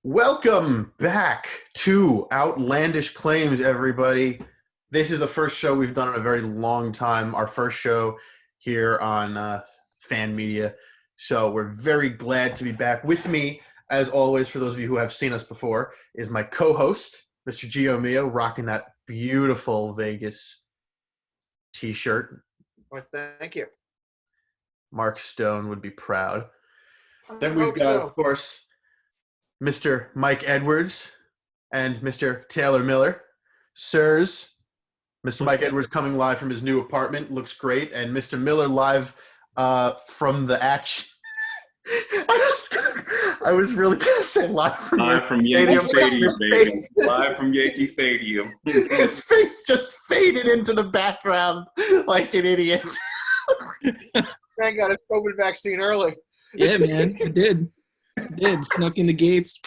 Welcome back to Outlandish Claims, everybody. This is the first show we've done in a very long time, our first show here on Fan Media. So we're very glad to be back. With me, as always, for those of you who have seen us before, is my co-host, Mr. Gio Mio, rocking that beautiful Vegas t-shirt. Well, thank you. Mark Stone would be proud. I Then we've hope got, so. of course, Mr. Mike Edwards and Mr. Taylor Miller. Sirs, Mr. Mike Edwards coming live from his new apartment. Looks great. And Mr. Miller live from the action. I was really going to say live from Yankee Stadium, baby. Live from Yankee Stadium. His face just faded into the background like an idiot. Man got his COVID vaccine early. Yeah, man, it did. Snuck in the gates.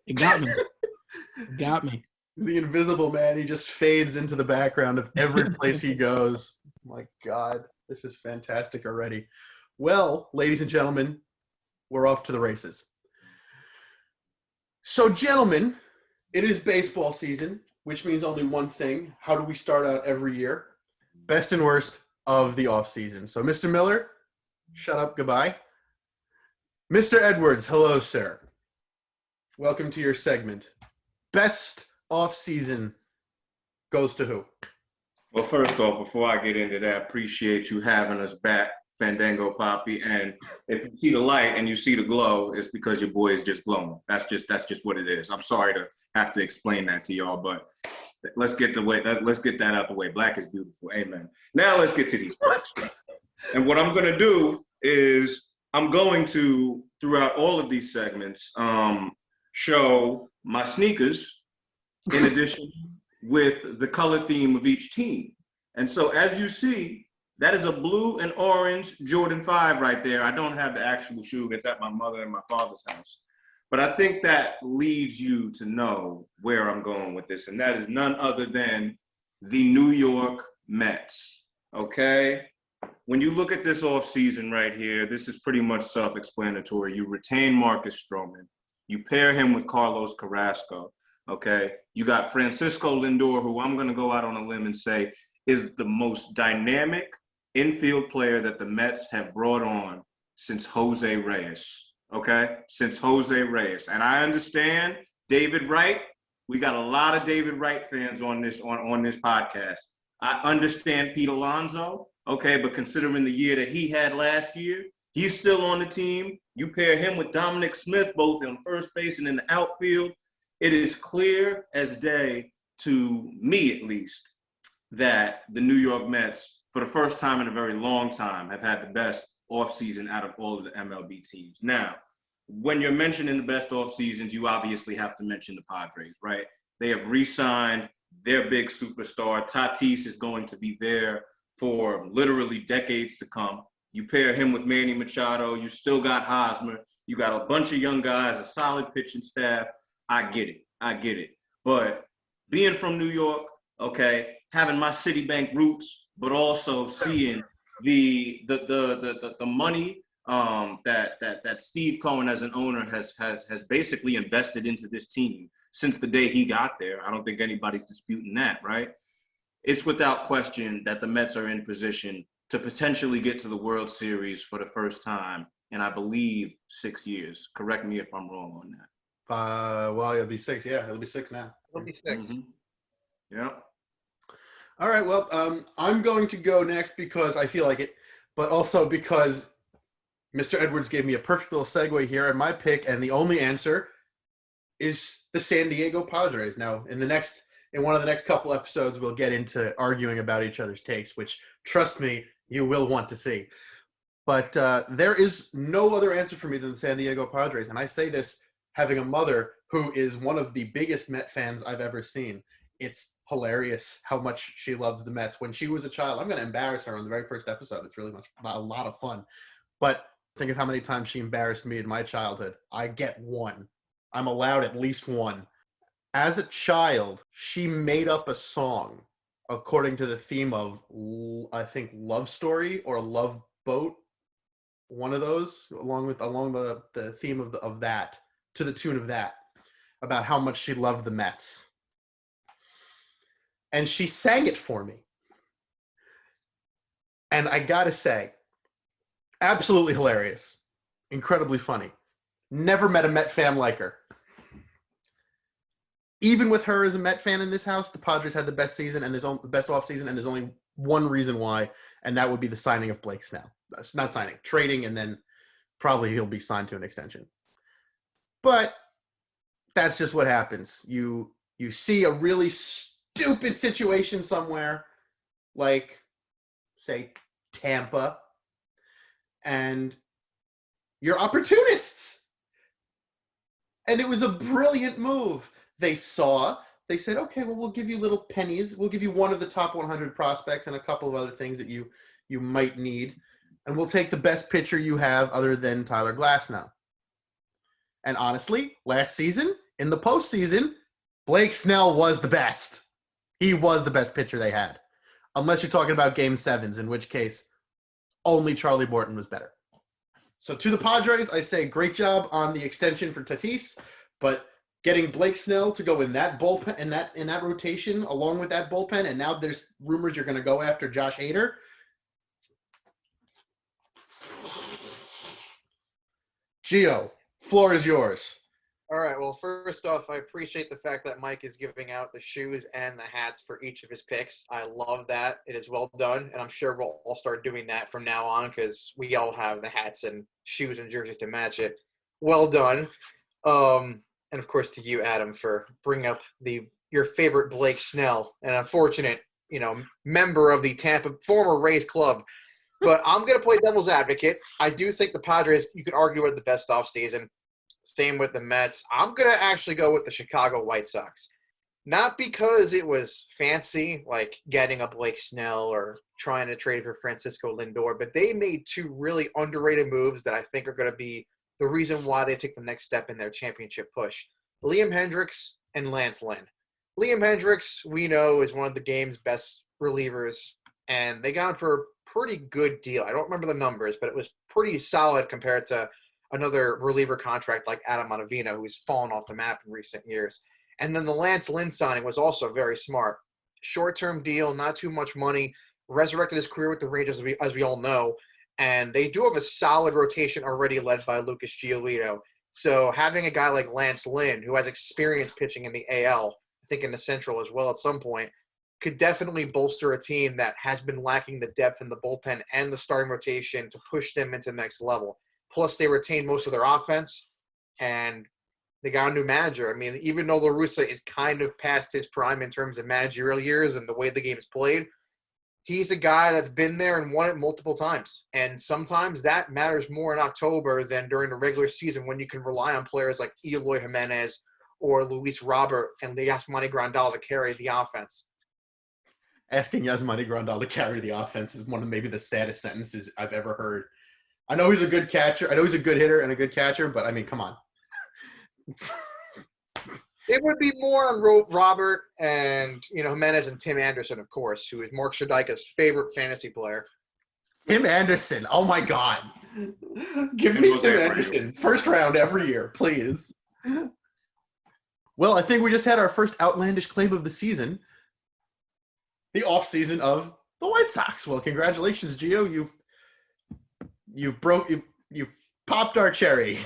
It got me. The invisible man. He just fades into the background of every place he goes. My God, this is fantastic already. Well, ladies and gentlemen, we're off to the races. So, gentlemen, it is baseball season, which means only one thing. How do we start out every year? Best and worst of the offseason. So, Mr. Miller, shut up, goodbye. Mr. Edwards, hello, sir. Welcome to your segment. Best offseason goes to who? Well, first off, before I get into that, appreciate you having us back, Fandango Poppy. And if you see the light and you see the glow, it's because your boy is just glowing. That's just what it is. I'm sorry to have to explain that to y'all, but let's get that out the way. Black is beautiful. Amen. Now let's get to these picks. And what I'm gonna do is I'm going to, throughout all of these segments, show my sneakers in addition with the color theme of each team. And so as you see, that is a blue and orange Jordan 5 right there. I don't have the actual shoe. It's at my mother and my father's house. But I think that leads you to know where I'm going with this. And that is none other than the New York Mets, okay? When you look at this offseason right here, this is pretty much self-explanatory. You retain Marcus Stroman. You pair him with Carlos Carrasco, okay? You got Francisco Lindor, who I'm going to go out on a limb and say is the most dynamic infield player that the Mets have brought on since Jose Reyes, okay? Since Jose Reyes. And I understand David Wright. We got a lot of David Wright fans on this podcast. I understand Pete Alonso. Okay, but considering the year that he had last year, he's still on the team. You pair him with Dominic Smith, both on first base and in the outfield. It is clear as day, to me at least, that the New York Mets, for the first time in a very long time, have had the best offseason out of all of the MLB teams. Now, when you're mentioning the best offseasons, you obviously have to mention the Padres, right? They have re-signed their big superstar. Tatis is going to be there for literally decades to come. You pair him with Manny Machado, you still got Hosmer, you got a bunch of young guys, a solid pitching staff. I get it. But being from New York, okay, having my Citibank roots, but also seeing the money that Steve Cohen as an owner has basically invested into this team since the day he got there. I don't think anybody's disputing that, right? It's without question that the Mets are in position to potentially get to the World Series for the first time in, I believe, 6 years. Correct me if I'm wrong on that. Well, it'll be 6. Yeah, it'll be 6 now. It'll be 6. Mm-hmm. Yeah. All right, well, I'm going to go next because I feel like it, but also because Mr. Edwards gave me a perfect little segue here, and my pick and the only answer is the San Diego Padres. Now, in one of the next couple episodes, we'll get into arguing about each other's takes, which, trust me, you will want to see. But there is no other answer for me than the San Diego Padres. And I say this having a mother who is one of the biggest Met fans I've ever seen. It's hilarious how much she loves the Mets. When she was a child, I'm going to embarrass her on the very first episode. It's really a lot of fun. But think of how many times she embarrassed me in my childhood. I get one. I'm allowed at least one. As a child, she made up a song according to the theme of, I think, Love Story or Love Boat, one of those, along the theme of that, to the tune of that. about how much she loved the Mets. And she sang it for me. And I gotta say, absolutely hilarious. Incredibly funny. Never met a Met fan like her. Even with her as a Met fan in this house, the Padres had the best season and the best offseason, and there's only one reason why, and that would be the signing of Blake Snell. Not signing, trading, and then probably he'll be signed to an extension. But that's just what happens. You see a really stupid situation somewhere, like, say, Tampa, and you're opportunists. And it was a brilliant move. They said, okay, well, we'll give you little pennies. We'll give you one of the top 100 prospects and a couple of other things that you might need. And we'll take the best pitcher you have other than Tyler Glasnow. And honestly, last season, in the postseason, Blake Snell was the best. He was the best pitcher they had. Unless you're talking about Game 7s, in which case only Charlie Morton was better. So to the Padres, I say great job on the extension for Tatis, but getting Blake Snell to go in that bullpen, in that rotation, along with that bullpen, and now there's rumors you're going to go after Josh Hader. Gio, floor is yours. All right. Well, first off, I appreciate the fact that Mike is giving out the shoes and the hats for each of his picks. I love that. It is well done, and I'm sure we'll all start doing that from now on because we all have the hats and shoes and jerseys to match it. Well done. And of course to you, Adam, for bringing up your favorite Blake Snell, an unfortunate, member of the Tampa former Rays club. But I'm going to play devil's advocate. I do think the Padres, you could argue, are the best offseason. Same with the Mets. I'm going to actually go with the Chicago White Sox. Not because it was fancy, like getting a Blake Snell or trying to trade for Francisco Lindor, but they made two really underrated moves that I think are going to be the reason why they take the next step in their championship push. Liam Hendricks and Lance Lynn. Liam Hendricks, we know, is one of the game's best relievers, and they got him for a pretty good deal. I don't remember the numbers, but it was pretty solid compared to another reliever contract like Adam Ottavino, who's fallen off the map in recent years. And then the Lance Lynn signing was also very smart. Short-term deal, not too much money, resurrected his career with the Rangers, as we all know. And they do have a solid rotation already led by Lucas Giolito. So having a guy like Lance Lynn, who has experience pitching in the AL, I think in the Central as well at some point, could definitely bolster a team that has been lacking the depth in the bullpen and the starting rotation to push them into the next level. Plus, they retain most of their offense, and they got a new manager. I mean, even though La Russa is kind of past his prime in terms of managerial years and the way the game is played, he's a guy that's been there and won it multiple times. And sometimes that matters more in October than during the regular season when you can rely on players like Eloy Jimenez or Luis Robert and Yasmani Grandal to carry the offense. Asking Yasmani Grandal to carry the offense is one of maybe the saddest sentences I've ever heard. I know he's a good catcher. I know he's a good hitter and a good catcher, but I mean, come on. It would be more on Robert and, Jimenez and Tim Anderson, of course, who is Mark Shadika's favorite fantasy player. Tim Anderson. Oh, my God. Give me Tim Anderson. First round every year, please. Well, I think we just had our first outlandish claim of the season. The offseason of the White Sox. Well, congratulations, Gio. You've popped our cherry.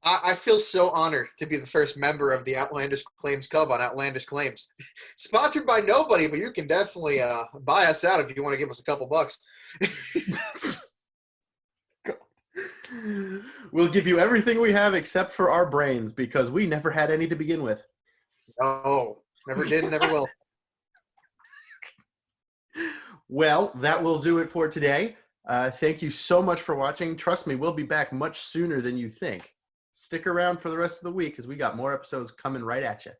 I feel so honored to be the first member of the Outlandish Claims Club on Outlandish Claims. Sponsored by nobody, but you can definitely buy us out if you want to give us a couple bucks. We'll give you everything we have except for our brains because we never had any to begin with. Oh, never did and never will. Well, that will do it for today. Thank you so much for watching. Trust me, we'll be back much sooner than you think. Stick around for the rest of the week because we got more episodes coming right at you.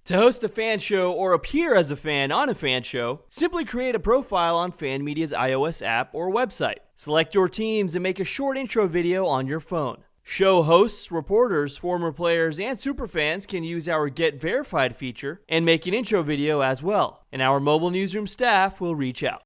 To host a fan show or appear as a fan on a fan show, simply create a profile on Fan Media's iOS app or website. Select your teams and make a short intro video on your phone. Show hosts, reporters, former players, and superfans can use our Get Verified feature and make an intro video as well, and our mobile newsroom staff will reach out.